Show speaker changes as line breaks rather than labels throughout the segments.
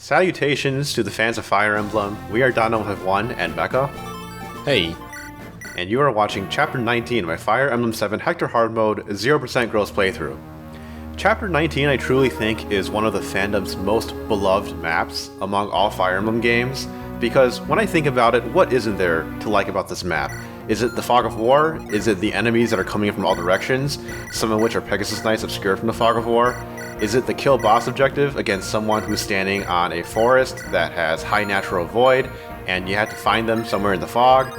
Salutations to the fans of Fire Emblem. We are Dino1 and Mekkah.
Hey.
And you are watching Chapter 19 of my Fire Emblem 7 Hector Hard Mode 0% Gross playthrough. Chapter 19 I truly think is one of the fandom's most beloved maps among all Fire Emblem games, because when I think about it, what isn't there to like about this map? Is it the Fog of War? Is it the enemies that are coming in from all directions, some of which are Pegasus Knights obscured from the Fog of War? Is it the kill boss objective against someone who's standing on a forest that has high natural void, and you have to find them somewhere in the fog?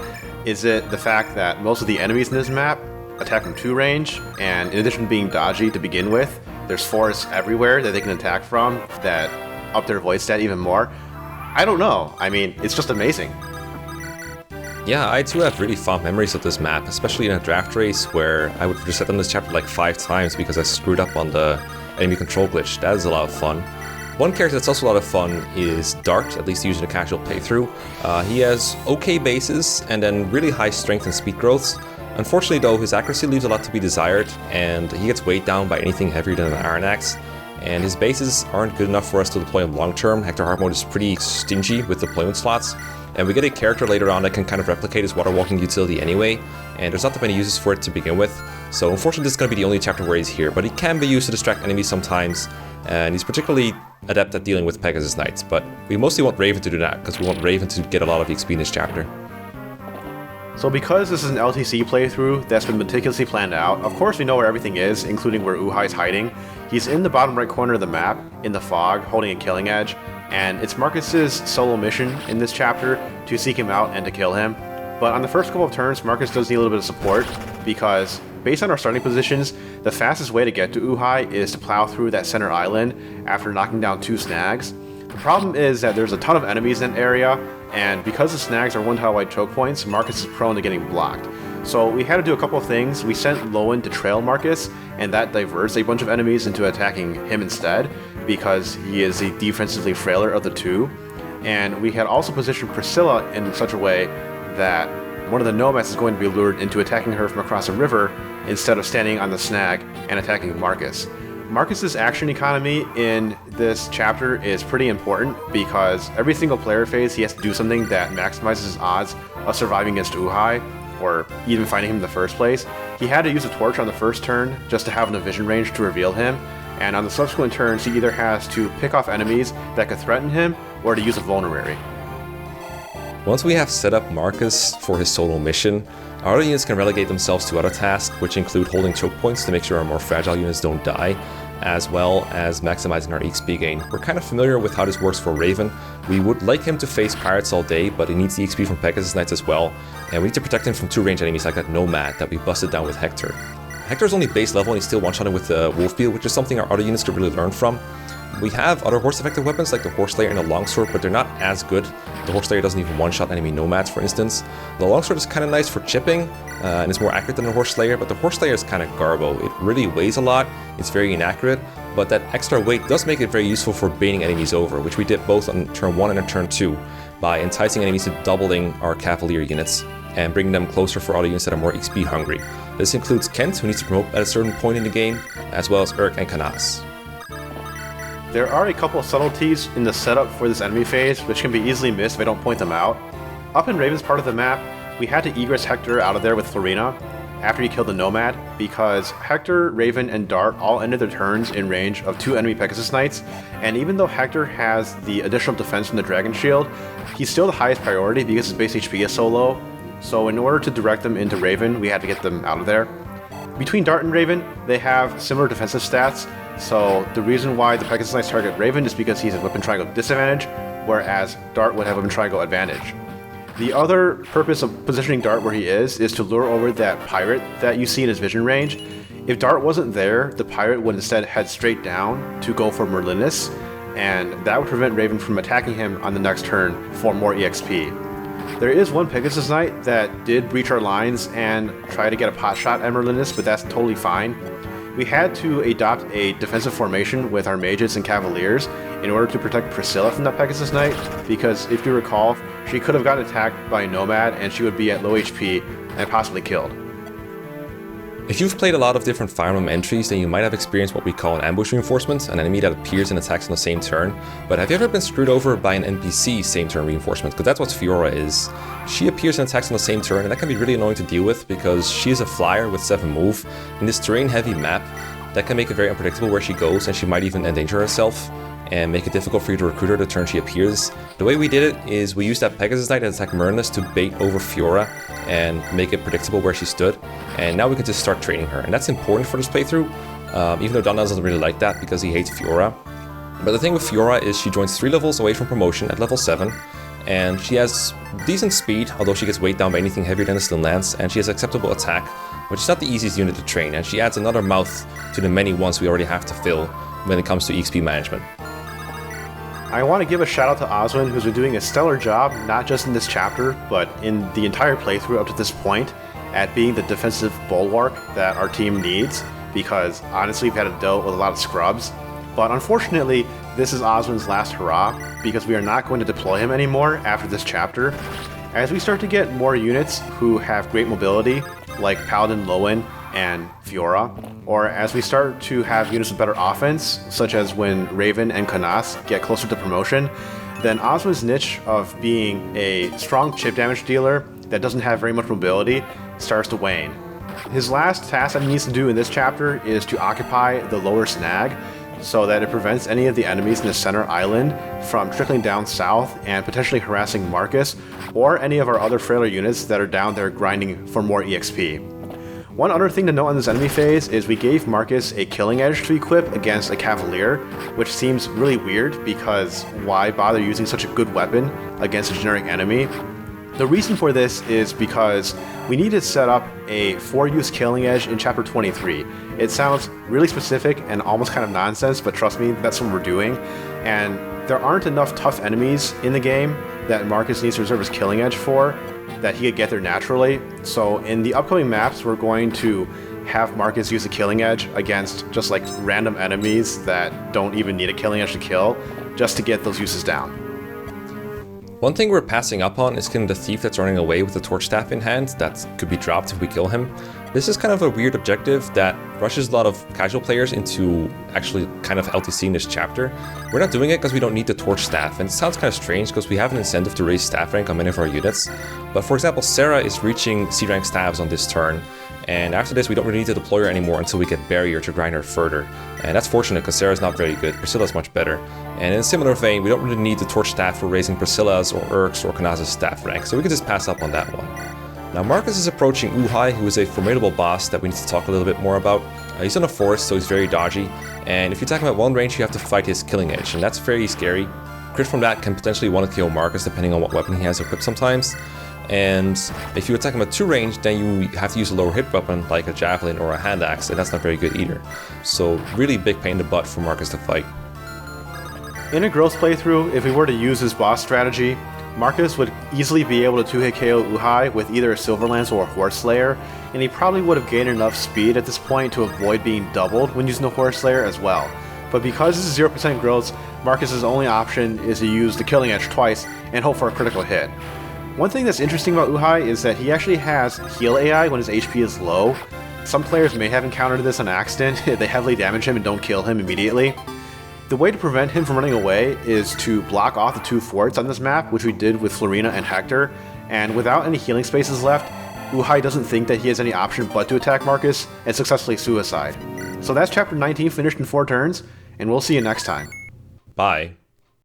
Is it the fact that most of the enemies in this map attack from 2 range, and in addition to being dodgy to begin with, there's forests everywhere that they can attack from that up their void stat even more? I don't know. I mean, it's just amazing.
Yeah, I too have really fond memories of this map, especially in a draft race where I would reset on this chapter like 5 times because I screwed up on the enemy control glitch. That is a lot of fun. One character that's also a lot of fun is Dart, at least using a casual playthrough. He has okay bases and then really high strength and speed growths. Unfortunately though, his accuracy leaves a lot to be desired, and he gets weighed down by anything heavier than an Iron Axe. And his bases aren't good enough for us to deploy him long term. Hector Hard Mode is pretty stingy with deployment slots. And we get a character later on that can kind of replicate his water walking utility anyway, and there's not that many uses for it to begin with. So unfortunately this is going to be the only chapter where he's here, but he can be used to distract enemies sometimes, and he's particularly adept at dealing with Pegasus Knights, but we mostly want Raven to do that, because we want Raven to get a lot of XP in this chapter.
So because this is an LTC playthrough that's been meticulously planned out, of course we know where everything is, including where Uhai's hiding. He's in the bottom right corner of the map, in the fog, holding a killing edge, and it's Marcus's solo mission in this chapter to seek him out and to kill him. But on the first couple of turns, Marcus does need a little bit of support, because based on our starting positions, the fastest way to get to Uhai is to plow through that center island after knocking down 2 snags. The problem is that there's a ton of enemies in that area, and because the snags are 1-tile wide choke points, Marcus is prone to getting blocked. So we had to do a couple of things. We sent Lowen to trail Marcus, and that diverts a bunch of enemies into attacking him instead, because he is the defensively frailer of the two. And we had also positioned Priscilla in such a way that one of the nomads is going to be lured into attacking her from across a river instead of standing on the snag and attacking Marcus. Marcus's action economy in this chapter is pretty important, because every single player phase he has to do something that maximizes his odds of surviving against Uhai, or even finding him in the first place. He had to use a torch on the first turn just to have enough vision range to reveal him, and on the subsequent turns he either has to pick off enemies that could threaten him or to use a vulnerary.
Once we have set up Marcus for his solo mission, our other units can relegate themselves to other tasks, which include holding choke points to make sure our more fragile units don't die, as well as maximizing our XP gain. We're kind of familiar with how this works for Raven. We would like him to face pirates all day, but he needs the XP from Pegasus Knights as well, and we need to protect him from 2-range enemies like that Nomad that we busted down with Hector. Hector's only base level and he's still one-shotting with the Wolf Beetle, which is something our other units could really learn from. We have other horse-effective weapons like the Horse Slayer and the Longsword, but they're not as good. The Horse Slayer doesn't even one-shot enemy Nomads, for instance. The Longsword is kind of nice for chipping, and it's more accurate than the Horse Slayer, but the Horse Slayer is kind of garbo. It really weighs a lot, it's very inaccurate, but that extra weight does make it very useful for baiting enemies over, which we did both on turn 1 and on turn 2, by enticing enemies to doubling our Cavalier units, and bringing them closer for other units that are more XP hungry. This includes Kent, who needs to promote at a certain point in the game, as well as Urk and Kanas.
There are a couple of subtleties in the setup for this enemy phase which can be easily missed if I don't point them out. Up in Raven's part of the map, we had to egress Hector out of there with Florina after he killed the Nomad, because Hector, Raven, and Dart all ended their turns in range of 2 enemy Pegasus Knights, and even though Hector has the additional defense from the Dragon Shield, he's still the highest priority because his base HP is so low, so in order to direct them into Raven, we had to get them out of there. Between Dart and Raven, they have similar defensive stats, so the reason why the Pegasus Knights target Raven is because he's a weapon triangle disadvantage, whereas Dart would have weapon triangle advantage. The other purpose of positioning Dart where he is to lure over that pirate that you see in his vision range. If Dart wasn't there, the pirate would instead head straight down to go for Merlinus, and that would prevent Raven from attacking him on the next turn for more EXP. There is one Pegasus Knight that did breach our lines and try to get a pot shot at Merlinus, but that's totally fine. We had to adopt a defensive formation with our mages and cavaliers in order to protect Priscilla from that Pegasus Knight, because if you recall, she could have gotten attacked by a Nomad and she would be at low HP and possibly killed.
If you've played a lot of different Fire Emblem entries, then you might have experienced what we call an ambush reinforcement, an enemy that appears and attacks on the same turn. But have you ever been screwed over by an NPC same turn reinforcement? Because that's what Fiora is. She appears and attacks on the same turn, and that can be really annoying to deal with because she is a flyer with 7 move. In this terrain-heavy map, that can make it very unpredictable where she goes, and she might even endanger herself and make it difficult for you to recruit her the turn she appears. The way we did it is we used that Pegasus Knight and attack Myrnus to bait over Fiora and make it predictable where she stood, and now we can just start training her, and that's important for this playthrough, even though Don doesn't really like that because he hates Fiora. But the thing with Fiora is she joins 3 levels away from promotion at level 7, and she has decent speed, although she gets weighed down by anything heavier than a Steel Lance, and she has acceptable attack, which is not the easiest unit to train, and she adds another mouth to the many ones we already have to fill when it comes to EXP management.
I want to give a shout out to Oswin, who's been doing a stellar job, not just in this chapter, but in the entire playthrough up to this point, at being the defensive bulwark that our team needs, because honestly we've had to deal with a lot of scrubs. But unfortunately, this is Oswin's last hurrah, because we are not going to deploy him anymore after this chapter. As we start to get more units who have great mobility, like Paladin Lowen and Fiora, or as we start to have units with better offense, such as when Raven and Canas get closer to promotion, then Oswin's niche of being a strong chip damage dealer that doesn't have very much mobility starts to wane. His last task that he needs to do in this chapter is to occupy the lower snag, so that it prevents any of the enemies in the center island from trickling down south and potentially harassing Marcus or any of our other frailer units that are down there grinding for more EXP. One other thing to note on this enemy phase is we gave Marcus a Killing Edge to equip against a Cavalier, which seems really weird because why bother using such a good weapon against a generic enemy? The reason for this is because we need to set up a 4-use Killing Edge in Chapter 23. It sounds really specific and almost kind of nonsense, but trust me, that's what we're doing. And there aren't enough tough enemies in the game that Marcus needs to reserve his Killing Edge for, that he could get there naturally. So in the upcoming maps, we're going to have Marcus use a Killing Edge against just like random enemies that don't even need a Killing Edge to kill, just to get those uses down.
One thing we're passing up on is killing the thief that's running away with the torch staff in hand that could be dropped if we kill him. This is kind of a weird objective that rushes a lot of casual players into actually kind of LTC in this chapter. We're not doing it because we don't need the torch staff, and it sounds kind of strange because we have an incentive to raise staff rank on many of our units. But for example, Sarah is reaching C rank staffs on this turn, and after this we don't really need to deploy her anymore until we get Barrier to grind her further. And that's fortunate because Sarah's not very good, Priscilla's much better. And in a similar vein, we don't really need the torch staff for raising Priscilla's or Urk's or Kanaz's staff rank, so we can just pass up on that one. Now Marcus is approaching Uhai, who is a formidable boss that we need to talk a little bit more about. He's in a forest, so he's very dodgy, and if you attack him at 1 range, you have to fight his Killing Edge, and that's very scary. Crit from that can potentially want to kill Marcus depending on what weapon he has equipped sometimes. And if you attack him at 2 range, then you have to use a lower hit weapon like a javelin or a hand axe, and that's not very good either. So really big pain in the butt for Marcus to fight.
In a growth playthrough, if we were to use his boss strategy, Marcus would easily be able to 2-hit KO Uhai with either a Silver Lance or a Horse Slayer, and he probably would have gained enough speed at this point to avoid being doubled when using the Horse Slayer as well. But because this is 0% growths, Marcus's only option is to use the Killing Edge twice and hope for a critical hit. One thing that's interesting about Uhai is that he actually has heal AI when his HP is low. Some players may have encountered this on accident if they heavily damage him and don't kill him immediately. The way to prevent him from running away is to block off the 2 forts on this map, which we did with Florina and Hector, and without any healing spaces left, Uhai doesn't think that he has any option but to attack Marcus and successfully suicide. So that's chapter 19 finished in 4 turns, and we'll see you next time.
Bye.